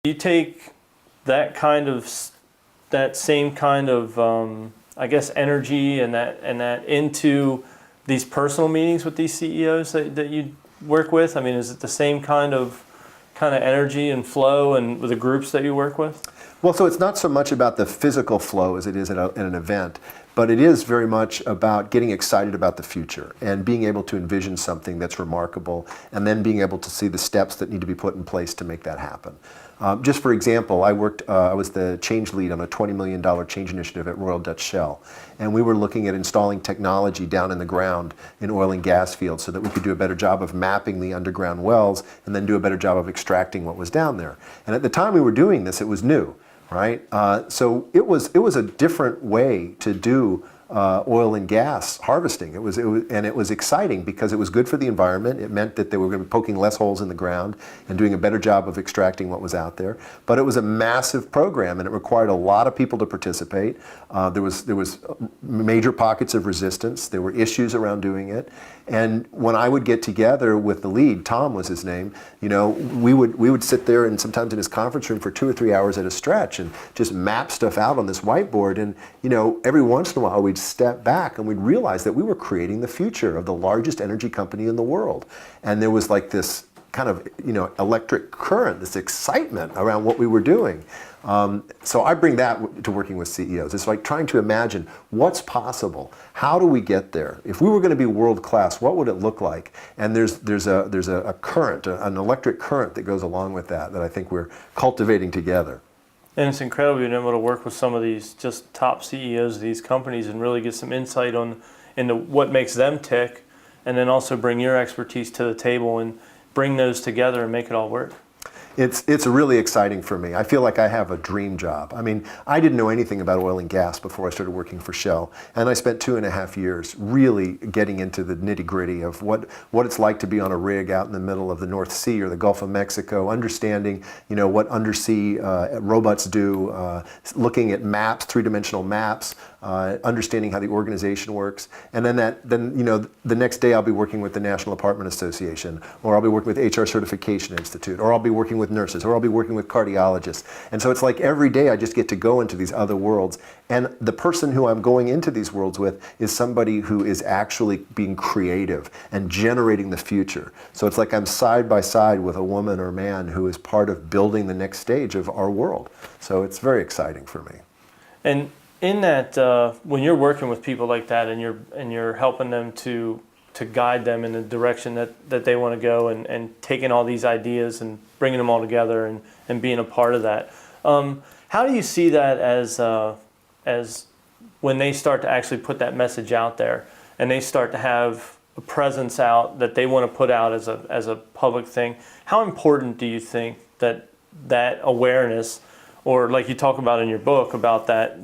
You take that same kind of I guess energy and that into these personal meetings with these CEOs that you work with? I mean, is it the same kind of energy and flow and with the groups that you work with? Well, so it's not so much about the physical flow as it is at an event, but it is very much about getting excited about the future and being able to envision something that's remarkable and then being able to see the steps that need to be put in place to make that happen. Just for example, I was the change lead on a $20 million change initiative at Royal Dutch Shell. And we were looking at installing technology down in the ground in oil and gas fields so that we could do a better job of mapping the underground wells and then do a better job of extracting what was down there. And at the time we were doing this, it was new, right? So it was a different way to do oil and gas harvesting. It was exciting because it was good for the environment. It meant that they were going to be poking less holes in the ground and doing a better job of extracting what was out there. But it was a massive program and it required a lot of people to participate. There was major pockets of resistance. There were issues around doing it. And when I would get together with the lead, Tom was his name, you know, we would sit there and sometimes in his conference room for 2 or 3 hours at a stretch and just map stuff out on this whiteboard. And you know, every once in a while we'd step back and we'd realize that we were creating the future of the largest energy company in the world. And there was like this kind of, you know, electric current, this excitement around what we were doing. So I bring that to working with CEOs. It's like trying to imagine what's possible. How do we get there? If we were going to be world class, what would it look like? And there's a current, an electric current that goes along with that I think we're cultivating together. And it's incredible being able to work with some of these just top CEOs of these companies and really get some insight into what makes them tick, and then also bring your expertise to the table and bring those together and make it all work. It's really exciting for me. I feel like I have a dream job. I mean, I didn't know anything about oil and gas before I started working for Shell, and I spent 2.5 years really getting into the nitty-gritty of what it's like to be on a rig out in the middle of the North Sea or the Gulf of Mexico, understanding, you know, what undersea robots do, looking at maps, three-dimensional maps, understanding how the organization works, and then you know, the next day I'll be working with the National Apartment Association, or I'll be working with HR Certification Institute, or I'll be working with nurses, or I'll be working with cardiologists. And so it's like every day I just get to go into these other worlds, and the person who I'm going into these worlds with is somebody who is actually being creative and generating the future. So it's like I'm side by side with a woman or man who is part of building the next stage of our world. So it's very exciting for me. And in that, when you're working with people like that and you're helping them to guide them in the direction that they want to go, and taking all these ideas and bringing them all together and being a part of that, how do you see that as when they start to actually put that message out there and they start to have a presence out that they want to put out as a public thing? How important do you think that awareness, or like you talk about in your book about that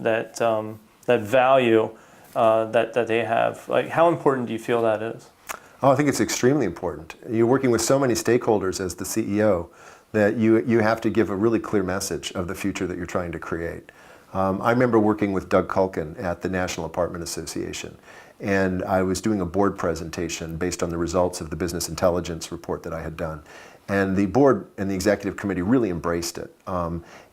value that they have, like how important do you feel that is? Oh, I think it's extremely important. You're working with so many stakeholders as the CEO that you have to give a really clear message of the future that you're trying to create. I remember working with Doug Culkin at the National Apartment Association, and I was doing a board presentation based on the results of the business intelligence report that I had done. And the board and the executive committee really embraced it.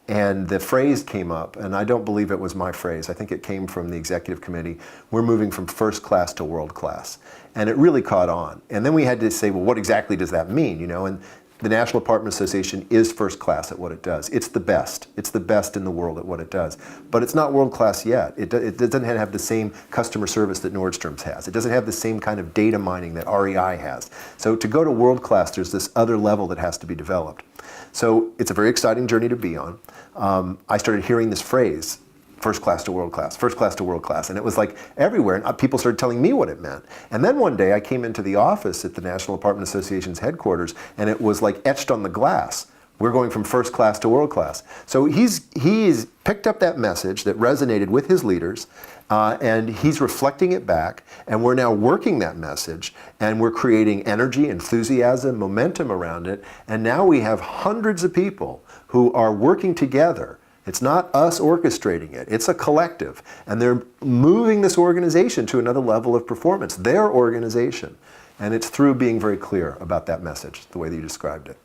And the phrase came up, and I don't believe it was my phrase. I think it came from the executive committee. We're moving from first class to world class. And it really caught on. And then we had to say, well, what exactly does that mean? You know, and the National Apartment Association is first class at what it does. It's the best. It's the best in the world at what it does. But it's not world class yet. It doesn't have the same customer service that Nordstrom's has. It doesn't have the same kind of data mining that REI has. So to go to world class, there's this other level that has to be developed. So it's a very exciting journey to be on. I started hearing this phrase, first class to world class, first class to world class. And it was like everywhere, and people started telling me what it meant. And then one day I came into the office at the National Apartment Association's headquarters, and it was like etched on the glass. We're going from first class to world class. So he's picked up that message that resonated with his leaders, and he's reflecting it back, and we're now working that message, and we're creating energy, enthusiasm, momentum around it, and now we have hundreds of people who are working together. It's not us orchestrating it, it's a collective, and they're moving this organization to another level of performance, their organization, and it's through being very clear about that message, the way that you described it.